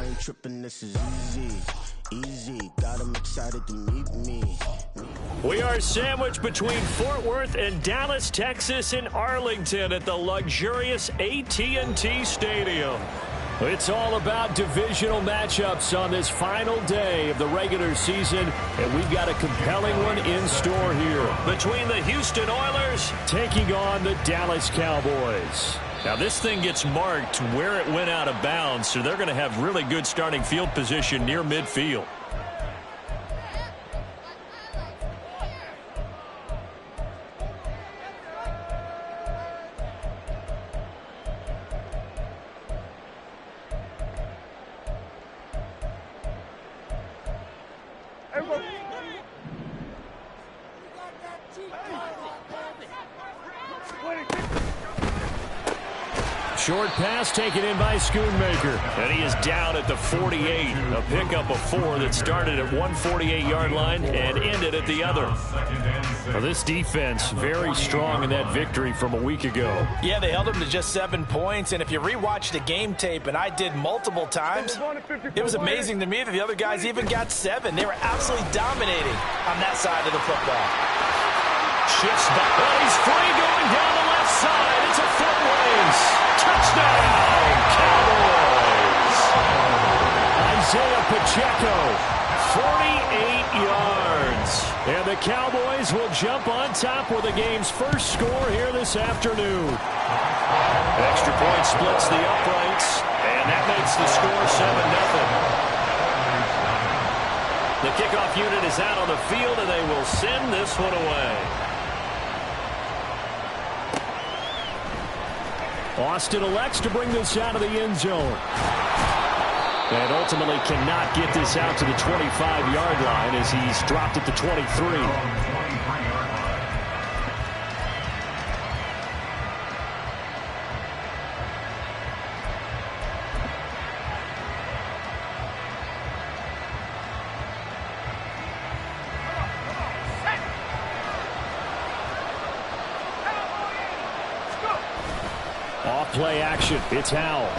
ain't tripping, this is easy. Easy, got them excited to meet me. We are sandwiched between Fort Worth and Dallas, Texas in Arlington at the luxurious AT&T Stadium. It's all about divisional matchups on this final day of the regular season, and we've got a compelling one in store here between the Houston Oilers taking on the Dallas Cowboys. Now, this thing gets marked where it went out of bounds, so they're going to have really good starting field position near midfield. Short pass taken in by Schoonmaker. And he is down at the 48. A pickup of 4 that started at 148-yard line and ended at the other. Well, this defense very strong in that victory from a week ago. Yeah, they held them to just 7 points. And if you rewatch the game tape, and I did multiple times, it was amazing to me that the other guys even got 7. They were absolutely dominating on that side of the football. Shifts back. Oh, he's free going down the left side. It's a foot race. Touchdown, Cowboys! Isaiah Pacheco, 48 yards. And the Cowboys will jump on top with the game's first score here this afternoon. Extra point splits the uprights, and that makes the score 7-0. The kickoff unit is out on the field, and they will send this one away. Austin elects to bring this out of the end zone. And ultimately cannot get this out to the 25-yard line as he's dropped at the 23. Play action. It's Howell.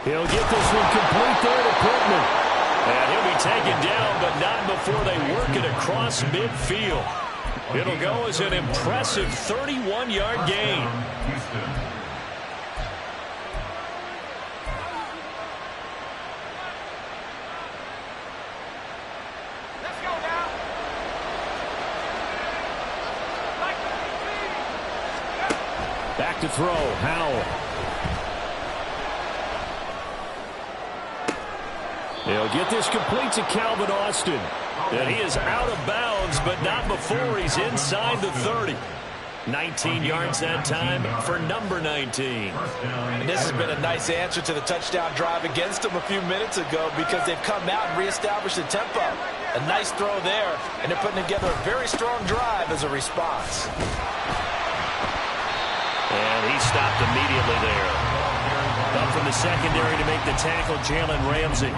He'll get this one complete there to Pittman. And he'll be taken down, but not before they work it across midfield. It'll go as an impressive 31-yard gain. Back to throw, Howell. He'll get this complete to Calvin Austin. And he is out of bounds, but not before he's inside the 30. 19 yards that time for number 19. And this has been a nice answer to the touchdown drive against them a few minutes ago because they've come out and reestablished the tempo. A nice throw there, and they're putting together a very strong drive as a response. And he stopped immediately there. Up from the secondary to make the tackle, Jalen Ramsey.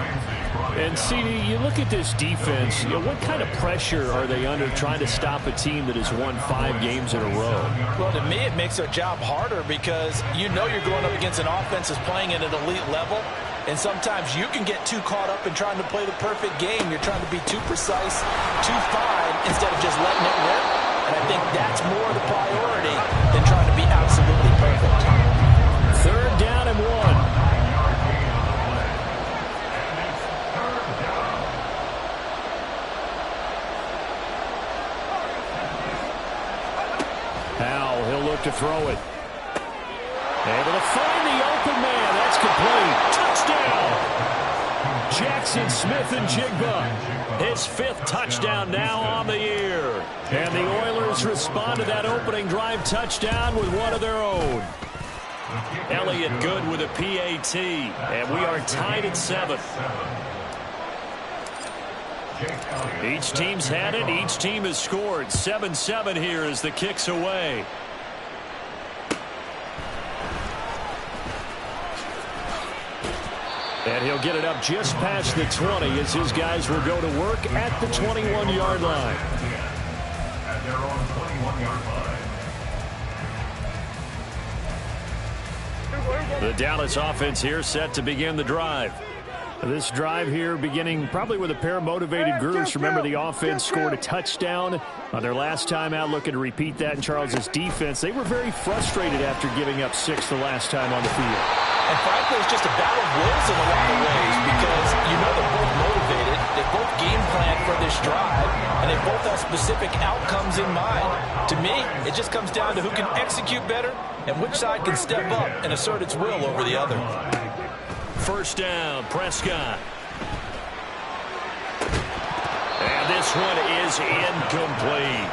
And, CD, you look at this defense, what kind of pressure are they under trying to stop a team that has won 5 games in a row? Well, to me, it makes their job harder because you know you're going up against an offense that's playing at an elite level, and sometimes you can get too caught up in trying to play the perfect game. You're trying to be too precise, too fine, instead of just letting it rip. And I think that's more the priority than trying to be absolutely perfect. 3rd down and 1. Howell, he'll look to throw it. Able to find the open man. That's complete. Touchdown! Jackson Smith-Njigba. His 5th touchdown now on the year. And the Oilers respond to that opening drive touchdown with one of their own. Elliott Good with a PAT. And we are tied at 7. Each team's had it. Each team has scored. 7-7 here as the kick's away. And he'll get it up just past the 20 as his guys will go to work at the 21-yard line. At their own 21-yard line. The Dallas offense here set to begin the drive. This drive here beginning probably with a pair of motivated groups. Remember, the offense scored a touchdown on their last time out, looking to repeat that in Charles's defense. They were very frustrated after giving up 6 the last time on the field. And frankly, it's just a battle of wills in a lot of ways because you know they're both motivated. They both game plan for this drive, and they both have specific outcomes in mind. To me, it just comes down to who can execute better and which side can step up and assert its will over the other. First down, Prescott. And this one is incomplete.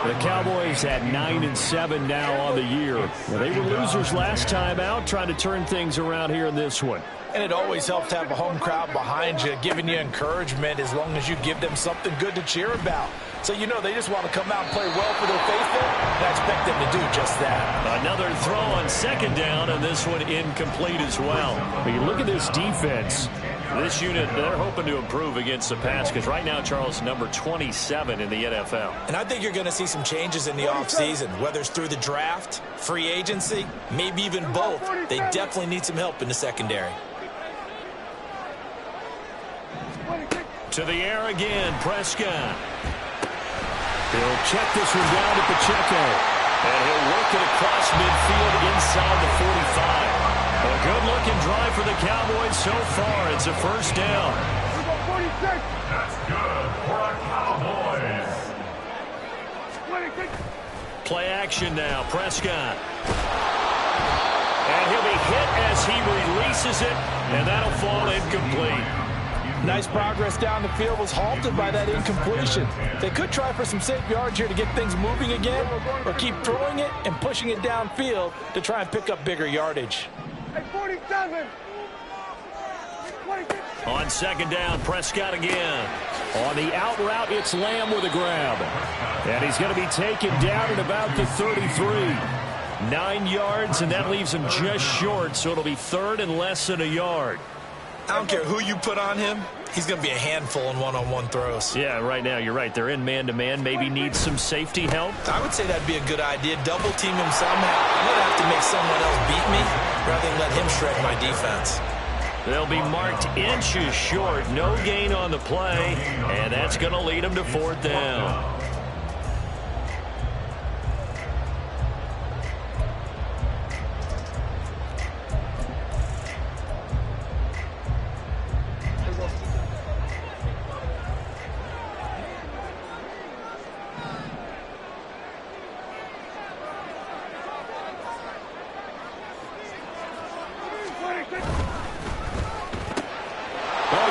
The Cowboys at 9-7 now on the year. Well, they were losers last time out, trying to turn things around here in this one. And it always helps to have a home crowd behind you, giving you encouragement as long as you give them something good to cheer about. So you know they just want to come out and play well for their faithful, and I expect them to do just that. Another throw on second down, and this one incomplete as well. But you look at this defense. This unit, they're hoping to improve against the pass because right now, Charles, number 27 in the NFL. And I think you're going to see some changes in the offseason, whether it's through the draft, free agency, maybe even both. They definitely need some help in the secondary. To the air again, Prescott. He'll check this one down to Pacheco. And he'll work it across midfield inside the 45. A good-looking drive for the Cowboys so far. It's a first down. That's good for the Cowboys. Play action now, Prescott. And he'll be hit as he releases it, and that'll fall incomplete. Nice progress down the field was halted by that incompletion. They could try for some safe yards here to get things moving again, or keep throwing it and pushing it downfield to try and pick up bigger yardage. On second down, Prescott again. On the out route, it's Lamb with a grab. And he's going to be taken down at about the 33. 9 yards, and that leaves him just short, so it'll be third and less than a yard. I don't care who you put on him. He's going to be a handful in one-on-one throws. Yeah, right now, you're right. They're in man-to-man. Maybe need some safety help. I would say that'd be a good idea. Double team him somehow. I'm going to have to make someone else beat me rather than let him shred my defense. They'll be marked inches short. No gain on the play, and that's going to lead them to fourth down.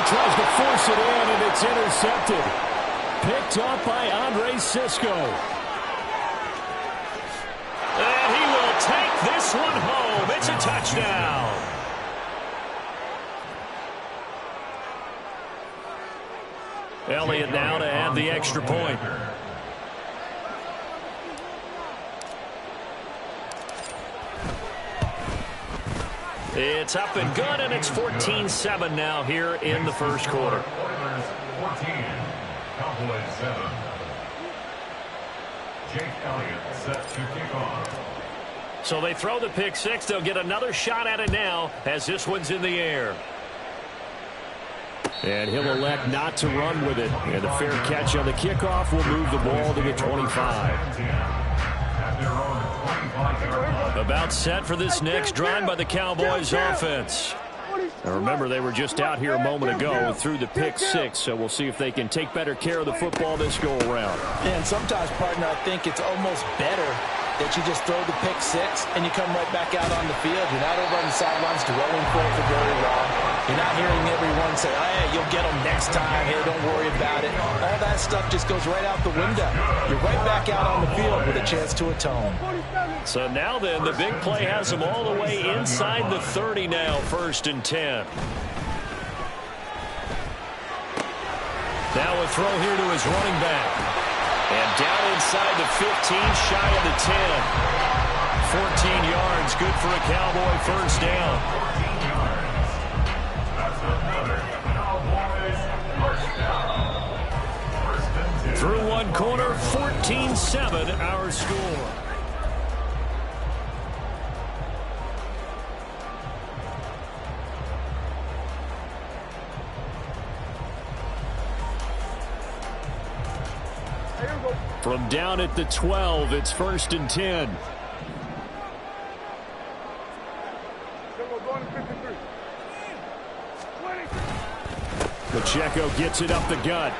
Tries to force it in, and it's intercepted. Picked up by Andre Sisco. And he will take this one home. It's a touchdown. Elliott now to add the extra point. It's up and good, and it's 14-7 now here in the first quarter. 14, Cowboys 7. Jake Elliott set to kick off. So they throw the pick six. They'll get another shot at it now as this one's in the air. And he'll elect not to run with it. And the fair catch on the kickoff will move the ball to the 25. About set for this next drive by the Cowboys offense. Now remember, they were just out here a moment ago through the pick six, so we'll see if they can take better care of the football this go-around. And sometimes, partner, I think it's almost better that you just throw the pick six and you come right back out on the field. You're not over on the sidelines dwelling for it for very long. You're not hearing everyone say, hey, you'll get them next time. Hey, don't worry about it. All that stuff just goes right out the window. You're right back out on the field with a chance to atone. So now then, the big play has them all the way inside the 30 now, 1st and 10. Now a throw here to his running back. And down inside the 15, shy of the 10. 14 yards, good for a Cowboy first down. That's another Cowboys first down. Through one corner, 14-7 our score. From down at the 12, it's 1st and 10. Pacheco gets it up the gut.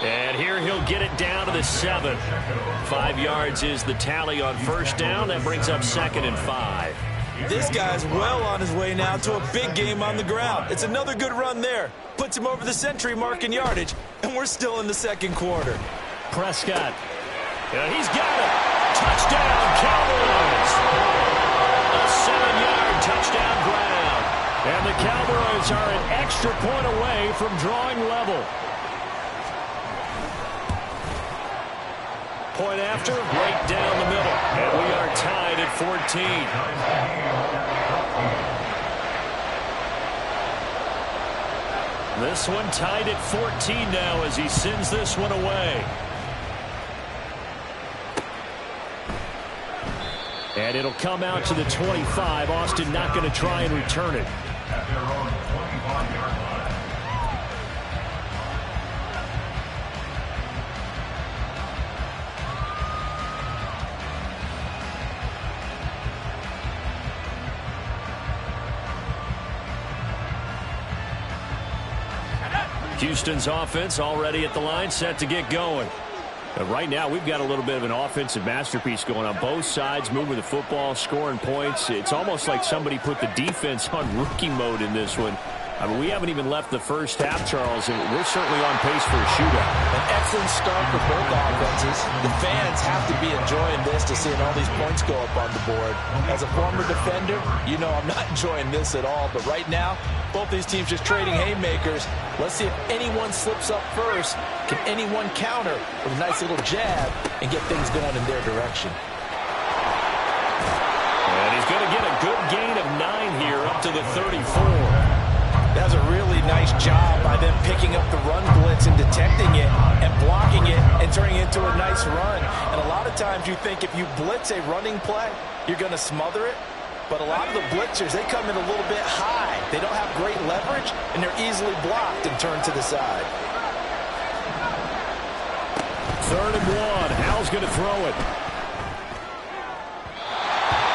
And here he'll get it down to the 7. 5 yards is the tally on 1st down. That brings up 2nd and 5. This guy's well on his way now to a big game on the ground. It's another good run there. Puts him over the century mark in yardage, and we're still in the 2nd quarter. Prescott. And he's got it. Touchdown, Cowboys. A 7-yard touchdown ground. And the Cowboys are an extra point away from drawing level. Point after, right down the middle. And we are tied at 14. This one tied at 14 now as he sends this one away. And it'll come out to the 25. Austin not going to try and return it. At their own 25-yard line. Houston's offense already at the line, set to get going. But right now, we've got a little bit of an offensive masterpiece going on both sides, moving the football, scoring points. It's almost like somebody put the defense on rookie mode in this one. I mean, we haven't even left the first half, Charles, and we're certainly on pace for a shootout. An excellent start for both offenses. The fans have to be enjoying this to seeing all these points go up on the board. As a former defender, you know I'm not enjoying this at all. But right now, both these teams just trading haymakers. Let's see if anyone slips up first. Can anyone counter with a nice little jab and get things going in their direction? And he's going to get a good gain of 9 here up to the 34. That was a really nice job by them picking up the run blitz and detecting it and blocking it and turning it into a nice run. And a lot of times you think if you blitz a running play, you're going to smother it. But a lot of the blitzers, they come in a little bit high. They don't have great leverage, and they're easily blocked and turned to the side. 3rd and 1. Howell's going to throw it.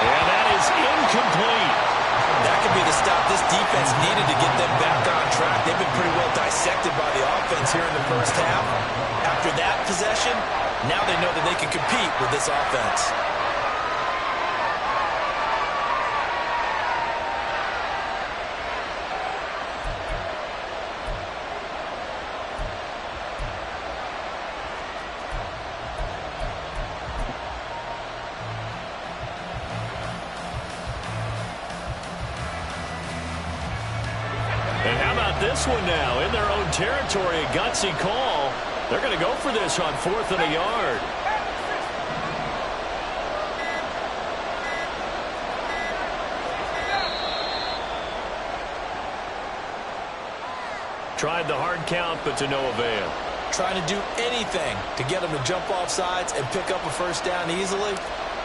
And that is incomplete. That could be the stop this defense needed to get them back on track. They've been pretty well dissected by the offense here in the first half. After that possession, now they know that they can compete with this offense. This one now in their own territory, a gutsy call. They're going to go for this on 4th and a yard. Tried the hard count, but to no avail. Trying to do anything to get them to jump off sides and pick up a first down easily.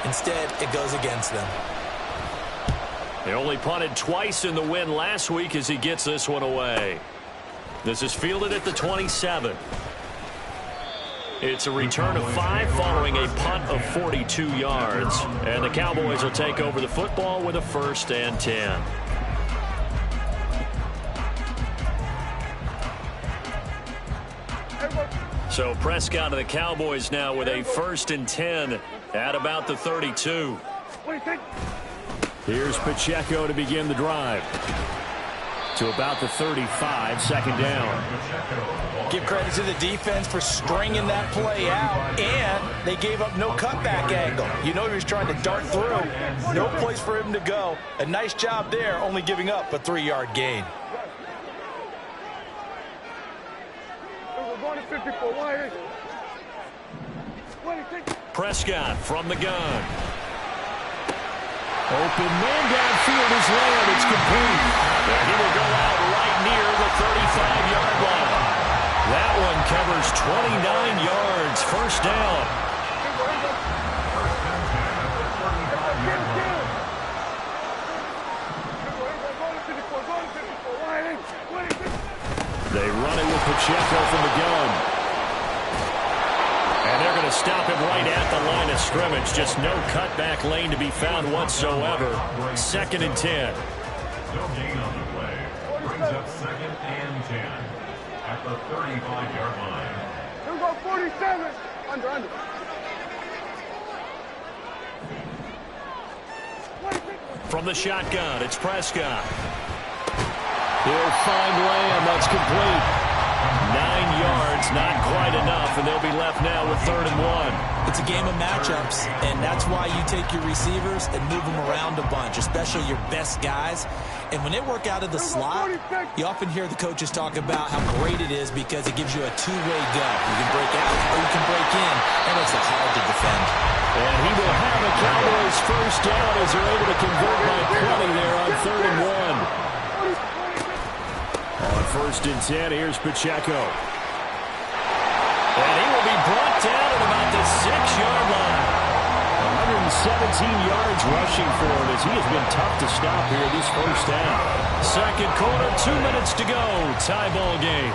Instead, it goes against them. They only punted twice in the win last week as he gets this one away. This is fielded at the 27. It's a return of 5 following a punt of 42 yards. And the Cowboys will take over the football with a 1st and 10. So Prescott of the Cowboys now with a 1st and 10 at about the 32. Here's Pacheco to begin the drive. To about the 35, 2nd down. Give credit to the defense for stringing that play out, and they gave up no cutback angle. You know he was trying to dart through. No place for him to go. A nice job there, only giving up a 3-yard gain. Prescott from the gun. Open man downfield is land. It's complete. And he will go out right near the 35-yard line. That one covers 29 yards. 1st down. They run it with Pacheco from the gun. And they're going to to stop him right at the line of scrimmage. Just no cutback lane to be found whatsoever. 2nd and 10. No gain on the play. Brings up 2nd and 10 at the 35-yard line. Here we go, 47. Under. From the shotgun, it's Prescott. He'll find Lamb. That's complete. 9 yards, not quite enough, and they'll be left now with 3rd and 1. It's a game of matchups, and that's why you take your receivers and move them around a bunch, especially your best guys. And when they work out of the slot, you often hear the coaches talk about how great it is because it gives you a two-way go. You can break out or you can break in, and it's hard to defend. And he will have a Cowboys first down as they're able to convert by 20 there on 3rd and 1. On 1st and 10, here's Pacheco. And he will be brought down at about the 6-yard line. 117 yards rushing for him as he has been tough to stop here this first half. 2nd quarter, 2 minutes to go. Tie ball game.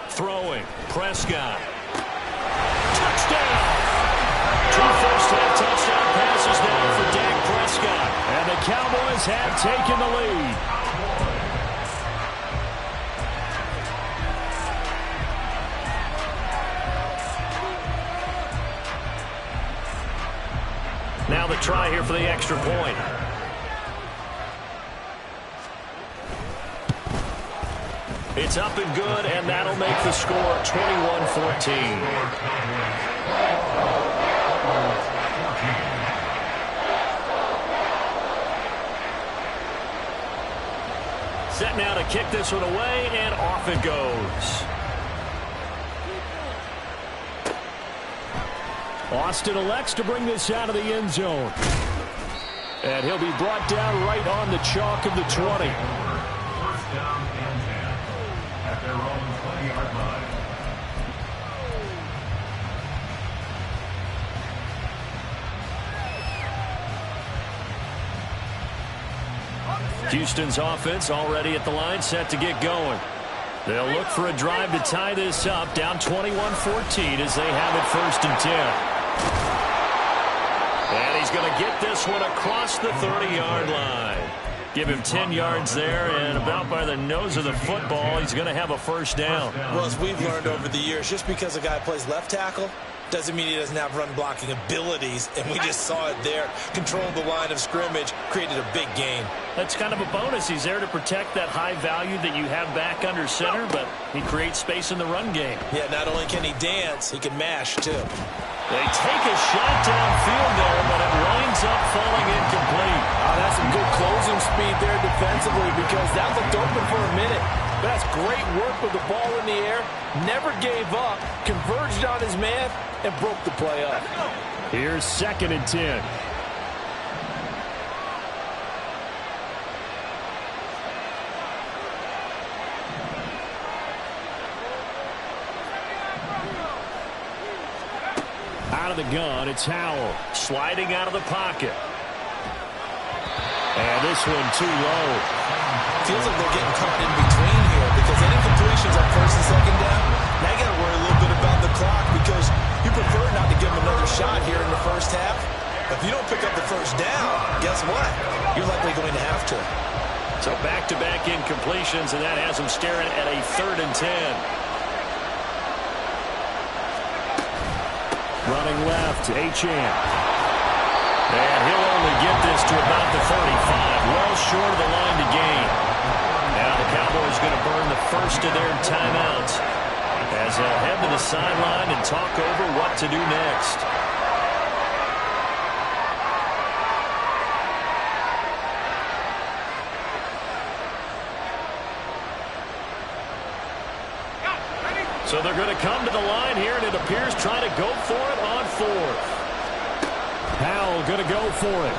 Throwing, Prescott. Touchdown! 2 first-half touchdown passes now for Dak Prescott. And the Cowboys have taken the lead. Now the try here for the extra point. It's up and good, and that'll make the score 21-14. Set now to kick this one away, and off it goes. Austin elects to bring this out of the end zone. And he'll be brought down right on the chalk of the 20. First down and 10 at their own 20-yard line. Houston's offense already at the line, set to get going. They'll look for a drive to tie this up, down 21-14 as they have it 1st and 10. And he's going to get this one across the 30-yard line. Give him 10 yards there, and about by the nose of the football, he's going to have a first down. Well, as we've learned over the years, just because a guy plays left tackle doesn't mean he doesn't have run-blocking abilities, and we just saw it there. Controlled the line of scrimmage, created a big gain. That's kind of a bonus. He's there to protect that high value that you have back under center, but he creates space in the run game. Yeah, not only can he dance, he can mash, too. They take a shot downfield there, but it winds up falling incomplete. That's some good closing speed there defensively because that looked open for a minute. That's great work with the ball in the air. Never gave up, converged on his man, and broke the play up. Here's 2nd and 10. Out of the gun, it's Howell. Sliding out of the pocket. And this one too low. Feels like they're getting caught in between here because any completions on 1st and 2nd down, now you got to worry a little bit about the clock because you prefer not to give them another shot here in the first half. If you don't pick up the first down, guess what? You're likely going to have to. So back-to-back incompletions, and that has them staring at a 3rd and 10. Running left, Achane. And he'll only get this to about the 35, well short of the line to gain. Now the Cowboys going to burn the first of their timeouts as they'll head to the sideline and talk over what to do next. So they're going to come to the line here, and it appears trying to go for it on 4th. Howell going to go for it.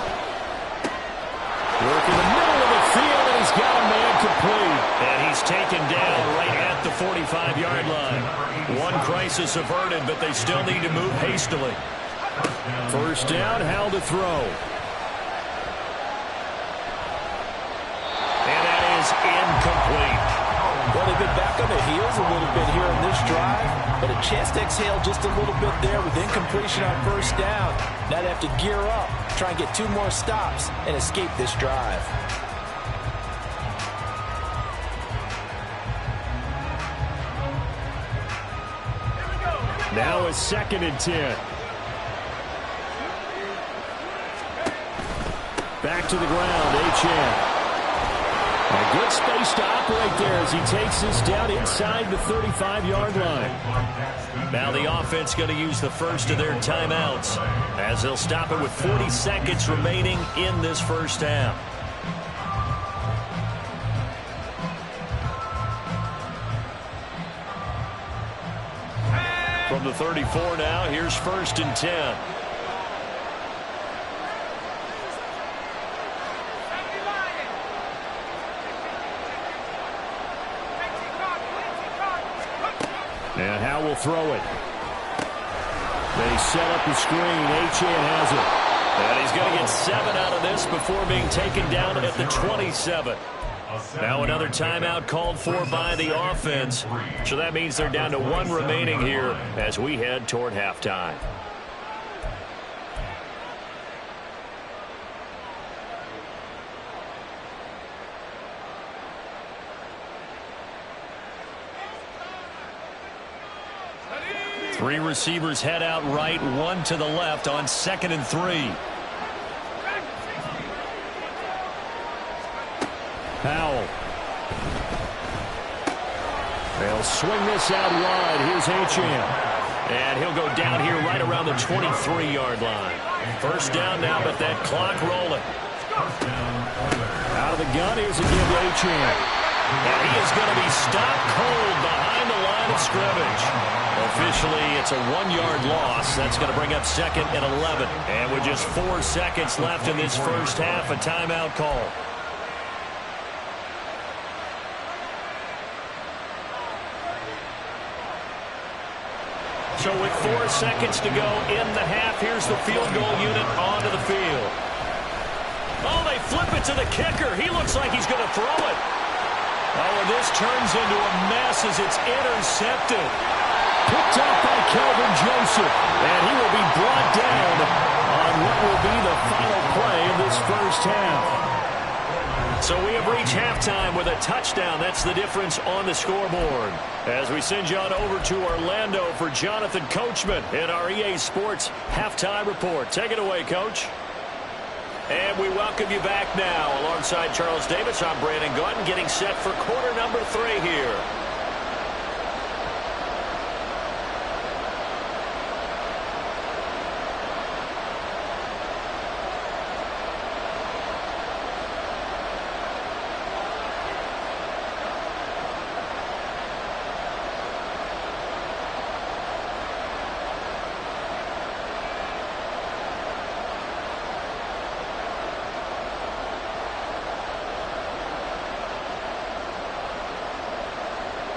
Work in the middle of the field, and he's got a man complete. And he's taken down right at the 45-yard line. One crisis averted, but they still need to move hastily. First down, Howell to throw. And that is incomplete. Well, they've been back on their heels a little bit here in this drive, but a chance to exhale just a little bit there with incompletion on first down. Now they have to gear up, try and get 2 more stops, and escape this drive. Now it's 2nd and 10. Back to the ground, Achane. A good space to operate there as he takes this down inside the 35-yard line. Now the offense going to use the first of their timeouts as they'll stop it with 40 seconds remaining in this first half. From the 34 now, here's 1st and 10. And Howe will throw it. They set up the screen. Achane has it. And he's going to get 7 out of this before being taken down at the 27. Now another timeout called for by the offense. So that means they're down to 1 remaining here as we head toward halftime. Three receivers head out right, 1 to the left on 2nd and 3. Howell. They'll swing this out wide. Here's Achane. And he'll go down here right around the 23-yard line. First down now, but that clock rolling. Out of the gun, here's a give to Achane. And he is going to be stopped cold behind the line of scrimmage. Officially, it's a 1-yard loss. That's going to bring up 2nd and 11. And with just 4 seconds left in this first half, a timeout call. So with 4 seconds to go in the half, here's the field goal unit onto the field. Oh, they flip it to the kicker. He looks like he's going to throw it. Oh, and this turns into a mess as it's intercepted. Picked up by Kelvin Joseph. And he will be brought down on what will be the final play of this first half. So we have reached halftime with a touchdown. That's the difference on the scoreboard. As we send you on over to Orlando for Jonathan Coachman in our EA Sports Halftime Report. Take it away, Coach. And we welcome you back now. Alongside Charles Davis, I'm Brandon Gaudin, getting set for quarter number 3 here.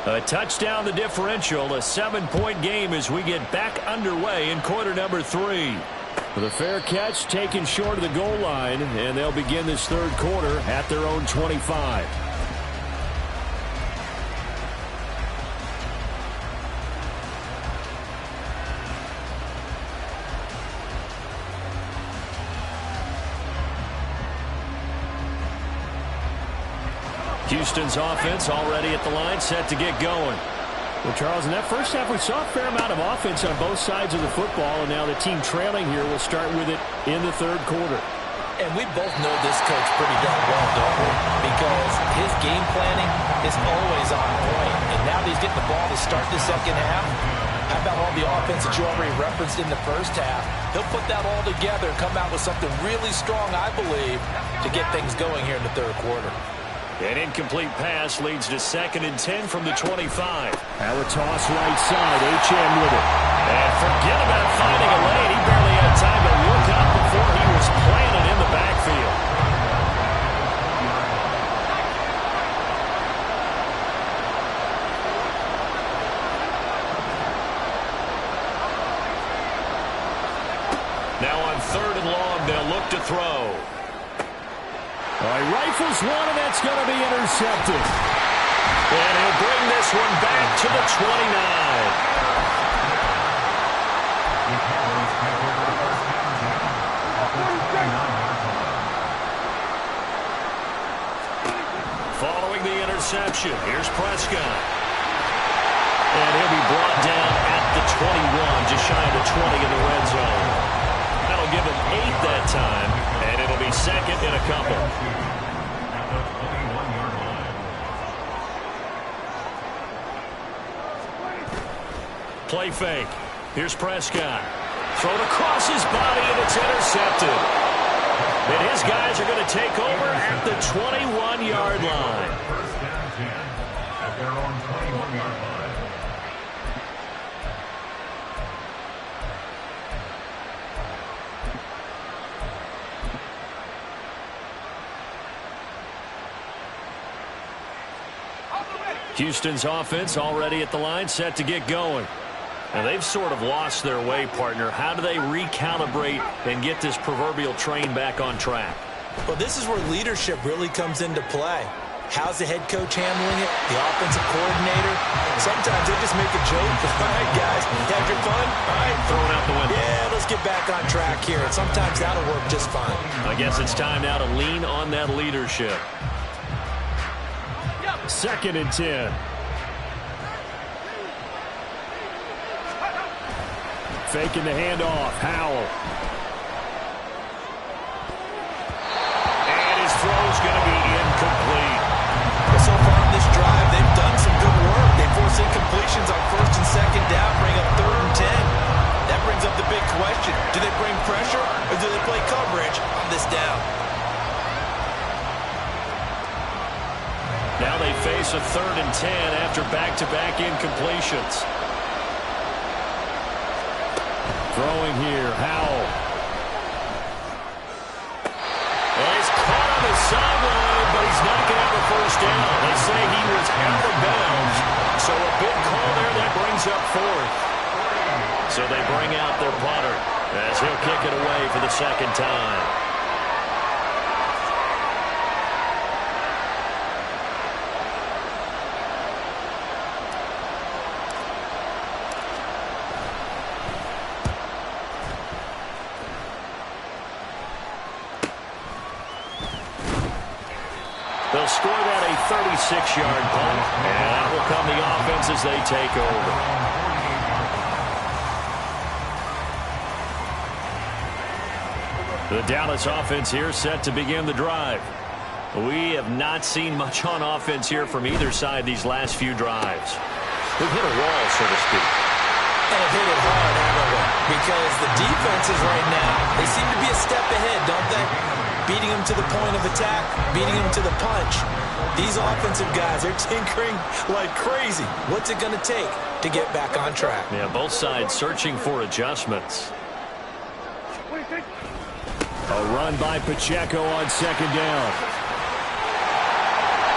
A touchdown, the differential, a 7-point game as we get back underway in quarter number 3. The fair catch taken short of the goal line, and they'll begin this third quarter at their own 25. Houston's offense already at the line, set to get going. Well, Charles, in that first half, we saw a fair amount of offense on both sides of the football, and now the team trailing here will start with it in the third quarter. And we both know this coach pretty darn well, don't we? Because his game planning is always on point. And now that he's getting the ball to start the second half, how about all the offense that you already referenced in the first half? He'll put that all together and come out with something really strong, I believe, to get things going here in the third quarter. An incomplete pass leads to 2nd and 10 from the 25. Now a toss right side. Achane with it. And forget about finding a lane. He barely had time to look up before he was planted in the backfield. look to throw. He rifles one, and that's going to be intercepted. And he'll bring this one back to the 29. Following the interception, here's Prescott. And he'll be brought down at the 21, just shy of the 20 in the red zone. That'll give him 8 that time, and it'll be second in a couple. Play fake. Here's Prescott. Thrown across his body, and it's intercepted. And his guys are going to take over at the 21-yard line. First down 10 at their own 21-yard line. Houston's offense already at the line, set to get going. Now, they've sort of lost their way, partner. How do they recalibrate and get this proverbial train back on track? Well, this is where leadership really comes into play. How's the head coach handling it? The offensive coordinator? Sometimes they just make a joke. All right, guys, you had your fun? All right, throw it out the window. Yeah, let's get back on track here. And sometimes that'll work just fine. I guess it's time now to lean on that leadership. Second and 10. Faking the handoff. Howell. And his throw's going to be incomplete. So far in this drive, they've done some good work. They force incompletions on first and second down, bring up third and 10. That brings up the big question. Do they bring pressure or do they play coverage on this down? Now they face a third and 10 after back-to-back incompletions. Throwing here, Howell. Well, he's caught on the sideline, but he's not going to have a first down. They say he was out of bounds. So a big call there that brings up fourth. So they bring out their punter as he'll kick it away for the second time. They'll score that a 36-yard punt, and out will come the offense as they take over. The Dallas offense here set to begin the drive. We have not seen much on offense here from either side these last few drives. They've hit a wall, so to speak. And have hit it hard, haven't we? Because the defenses right now, they seem to be a step ahead, don't they? Beating them to the point of attack, beating them to the punch. These offensive guys, they're tinkering like crazy. What's it going to take to get back on track? Yeah, both sides searching for adjustments. A run by Pacheco on second down.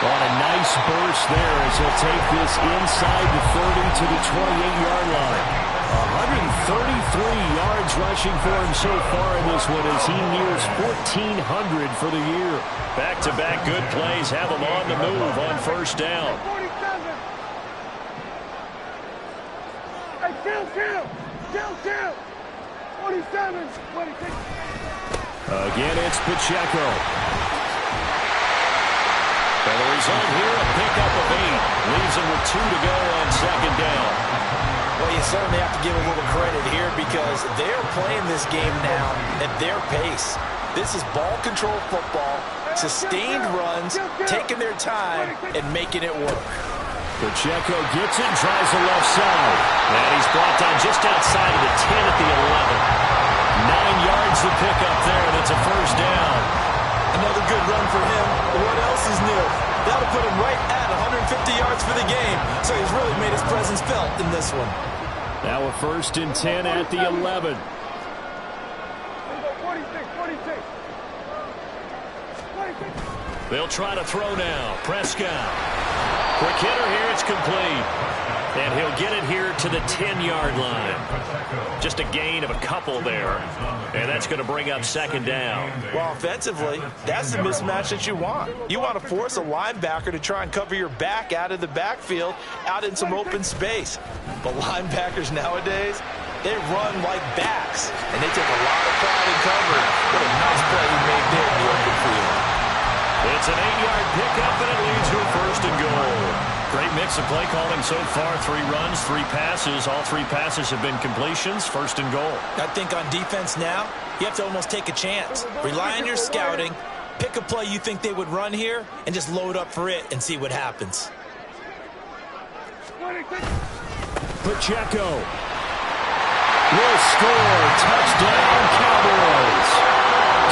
On a nice burst there as he'll take this inside the 30 to the 28-yard line. 133 yards rushing for him so far in this one as he nears 1,400 for the year. Back-to-back good plays have him on the move on first down. 47. Hey, kill. 47, 26. Again, it's Pacheco. And the result here, a pickup of 8. Leaves him with 2 to go on second down. Well, you certainly have to give a little credit here because they're playing this game now at their pace. This is ball control football, sustained runs, taking their time, and making it work. Pacheco gets it, tries the left side. And he's brought down just outside of the 10 at the 11. 9 yards to pick up there, and it's a first down. Another good run for him. What else is new? That'll put him right at 150 yards for the game. So he's really made his presence felt in this one. Now a first and 10 at the 11. 46. They'll try to throw now. Prescott. Quick hitter here. It's complete. And he'll get it here to the 10-yard line. Just a gain of a couple there. And that's going to bring up second down. Well, offensively, that's the mismatch that you want. You want to force a linebacker to try and cover your back out of the backfield, out in some open space. But linebackers nowadays, they run like backs, and they take a lot of pride in covering. What a nice play he made there in the open field. It's an 8-yard pickup, and it leads to a first and goal. Great mix of play calling so far. 3 runs, 3 passes. All 3 passes have been completions. First and goal. I think on defense now, you have to almost take a chance. Rely on your scouting. Pick a play you think they would run here, and just load up for it and see what happens. Pacheco will score. Touchdown, Cowboys.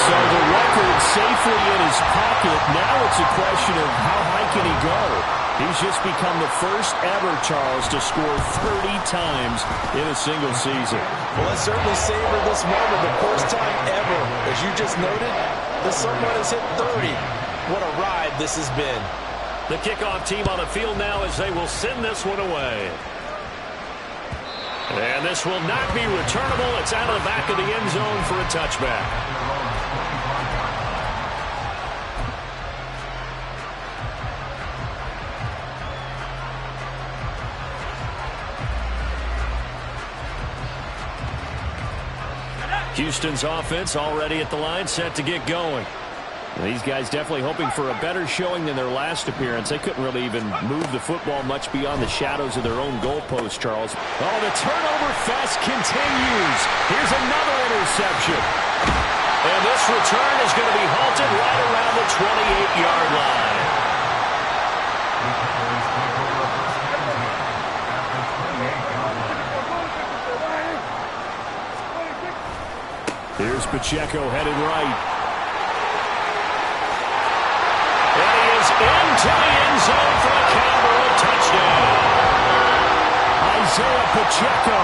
So the record safely in his pocket. Now it's a question of how high can he go. He's just become the first ever, Charles, to score 30 times in a single season. Well, let's certainly savor this moment. The first time ever, as you just noted, that someone has hit 30. What a ride this has been. The kickoff team on the field now as they will send this one away. And this will not be returnable. It's out of the back of the end zone for a touchback. Houston's offense already at the line, set to get going. These guys definitely hoping for a better showing than their last appearance. They couldn't really even move the football much beyond the shadows of their own goalpost, Charles. Oh, the turnover fest continues. Here's another interception. And this return is going to be halted right around the 28-yard line. Here's Pacheco headed right. And he is into the end zone for a Cowboy touchdown. Isaiah Pacheco,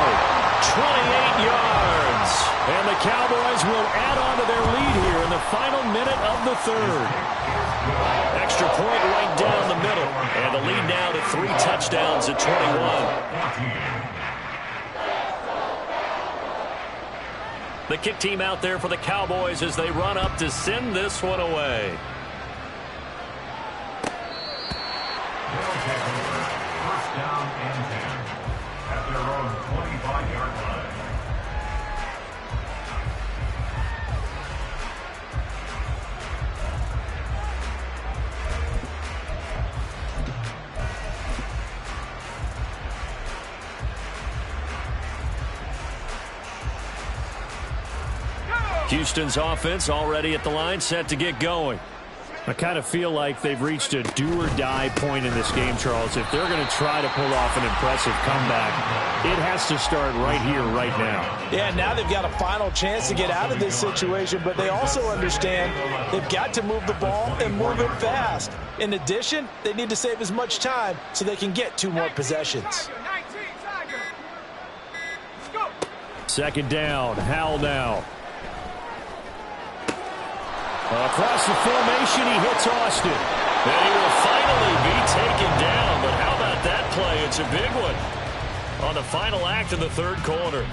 28 yards. And the Cowboys will add on to their lead here in the final minute of the third. Extra point right down the middle. And the lead now to 3 touchdowns at 21. The kick team out there for the Cowboys as they run up to send this one away. First down and 10 at their own 25-yard line. Houston's offense already at the line, set to get going. I kind of feel like they've reached a do-or-die point in this game, Charles. If they're going to try to pull off an impressive comeback, it has to start right here, right now. Yeah, now they've got a final chance to get out of this situation, but they also understand they've got to move the ball and move it fast. In addition, they need to save as much time so they can get 2 more possessions. Second down, Howell now. Across the formation, he hits Austin. And he will finally be taken down. But how about that play? It's a big one on the final act of the third quarter.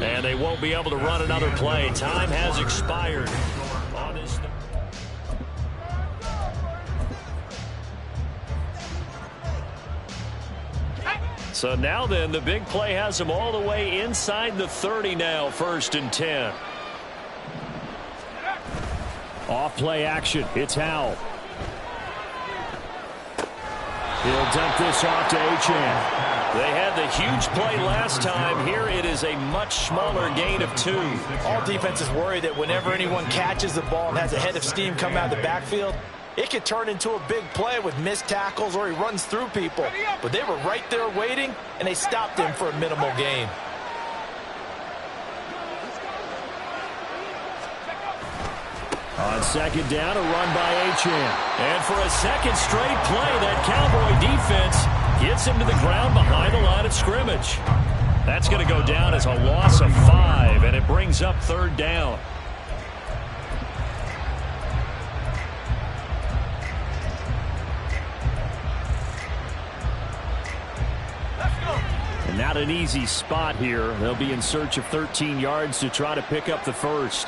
And they won't be able to run another play. Time has expired on this. So now then, the big play has them all the way inside the 30 now, 1st and 10. Off play action. It's Howell. He'll dump this off to Achane. They had the huge play last time. Here it is a much smaller gain of 2. All defenses worry that whenever anyone catches the ball and has a head of steam come out of the backfield, it could turn into a big play with missed tackles or he runs through people. But they were right there waiting, and they stopped him for a minimal gain. On second down, a run by Achane. And for a second straight play, that Cowboy defense gets him to the ground behind the line of scrimmage. That's going to go down as a loss of 5, and it brings up 3rd down. not an easy spot here. They'll be in search of 13 yards to try to pick up the first.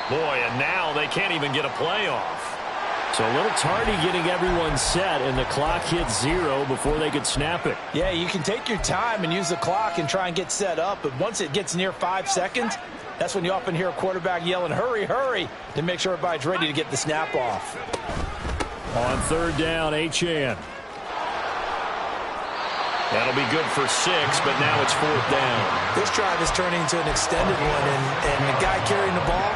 Boy, and now they can't even get a play off. So a little tardy getting everyone set, and the clock hits 0 before they could snap it. Yeah, you can take your time and use the clock and try and get set up, but once it gets near 5 seconds, that's when you often hear a quarterback yelling, hurry, hurry, to make sure everybody's ready to get the snap off. On third down, Achane. That'll be good for 6, but now it's 4th down. This drive is turning into an extended one, and the guy carrying the ball,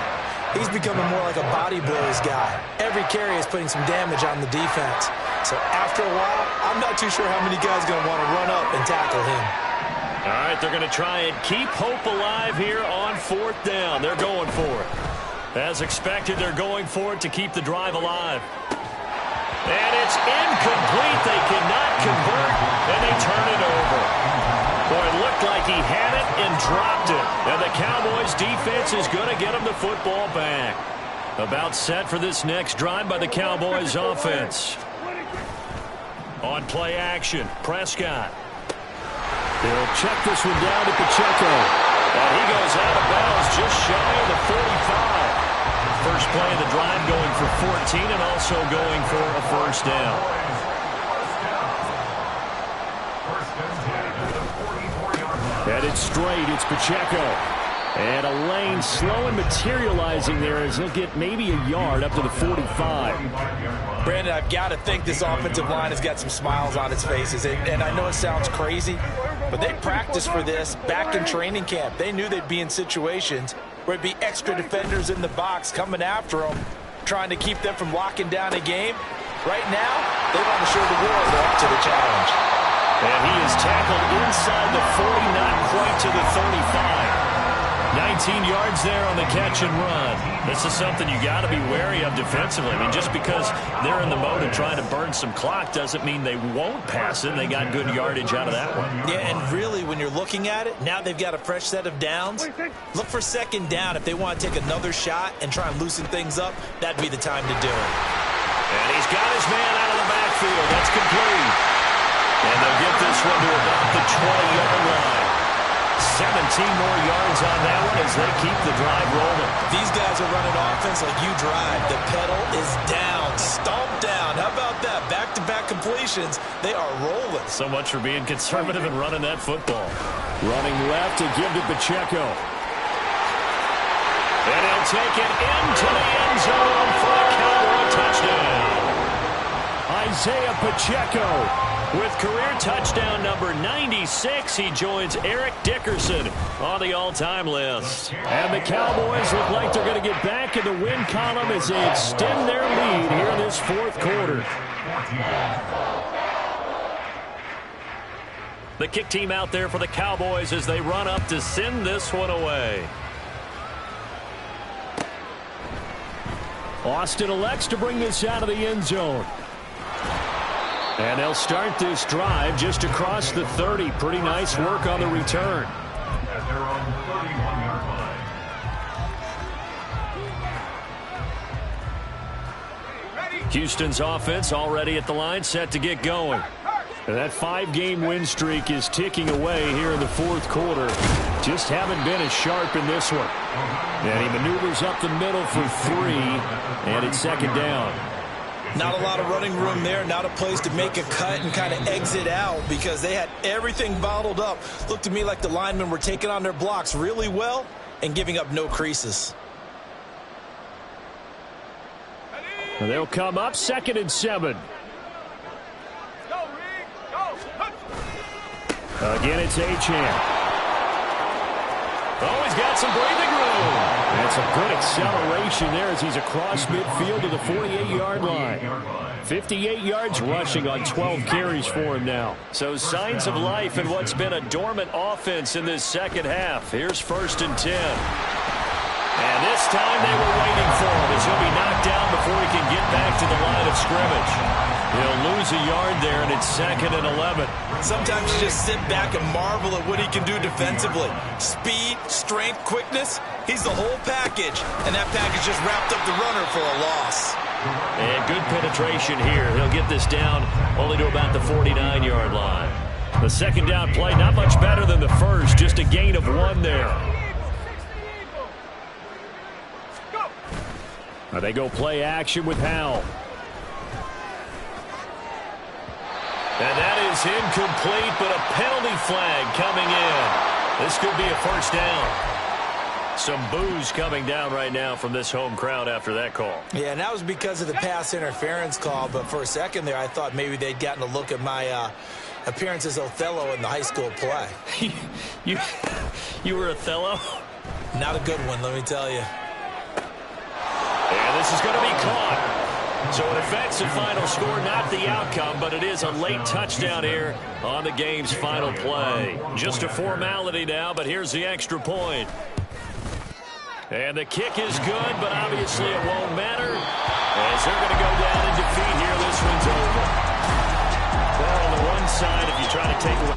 he's becoming more like a body blows guy. Every carry is putting some damage on the defense. So after a while, I'm not too sure how many guys are going to want to run up and tackle him. All right, they're going to try and keep hope alive here on 4th down. They're going for it. As expected, they're going for it to keep the drive alive. And it's incomplete. They cannot convert, and they turn it over. Boy, it looked like he had it and dropped it. And the Cowboys' defense is going to get him the football back. About set for this next drive by the Cowboys' offense. On play action, Prescott. They'll check this one down to Pacheco. And he goes out of bounds just shy of the 45. First play of the drive going for 14 and also going for a first down. Headed straight, it's Pacheco. And a lane slow and materializing there as he'll get maybe a yard up to the 45. Brandon, I've got to think this offensive line has got some smiles on its faces. And I know it sounds crazy, but they practiced for this back in training camp. They knew they'd be in situations where it'd be extra defenders in the box coming after them, trying to keep them from locking down a game. Right now, they want to show the world they're up to the challenge. And he is tackled inside the 40, not quite to the 35. 19 yards there on the catch and run. This is something you got to be wary of defensively. I mean, just because they're in the mode of trying to burn some clock doesn't mean they won't pass it. They got good yardage out of that one. Yeah, and really, when you're looking at it, now they've got a fresh set of downs. Look for second down. If they want to take another shot and try and loosen things up, that'd be the time to do it. And he's got his man out of the backfield. That's complete. And they'll get this one to about the 20-yard line. 17 more yards on that one as they keep the drive rolling. These guys are running offense like you drive. The pedal is down, stomped down. How about that? Back-to-back completions. They are rolling. So much for being conservative and running that football. Running left to give to Pacheco. And he'll take it into the end zone for a Cowboy touchdown. Isaiah Pacheco. With career touchdown number 96, he joins Eric Dickerson on the all-time list. And the Cowboys look like they're going to get back in the win column as they extend their lead here in this 4th quarter. The kick team out there for the Cowboys as they run up to send this one away. Austin elects to bring this out of the end zone. And they'll start this drive just across the 30. Pretty nice work on the return. At their own 31-yard line. Houston's offense already at the line, set to get going. And that 5-game win streak is ticking away here in the 4th quarter. Just haven't been as sharp in this one. And he maneuvers up the middle for 3, and it's second down. Not a lot of running room there, not a place to make a cut and kind of exit out because they had everything bottled up. Looked to me like the linemen were taking on their blocks really well and giving up no creases. And they'll come up 2nd and 7. Again, it's Achane. Oh, he's got some breathing room. That's a good acceleration there as he's across midfield to the 48-yard line. 58 yards rushing on 12 carries for him now. So signs of life in what's been a dormant offense in this second half. Here's 1st and 10. And this time they were waiting for him as he'll be knocked down before he can get back to the line of scrimmage. He'll lose a yard there, and it's 2nd and 11. Sometimes you just sit back and marvel at what he can do defensively. Speed, strength, quickness, he's the whole package. And that package just wrapped up the runner for a loss. And good penetration here. He'll get this down only to about the 49-yard line. The second down play, not much better than the first, just a gain of 1 there. Now they go play action with Howell. And that is incomplete, but a penalty flag coming in. This could be a first down. Some boos coming down right now from this home crowd after that call. Yeah, and that was because of the pass interference call, but for a second there I thought maybe they'd gotten a look at my appearance as Othello in the high school play. You were Othello? Not a good one, let me tell you. And this is going to be caught. So it affects the final score, not the outcome, but it is a late touchdown here on the game's final play. Just a formality now, but here's the extra point. And the kick is good, but obviously it won't matter as they're going to go down in defeat here. This one's over. Well, on the one side, if you try to take away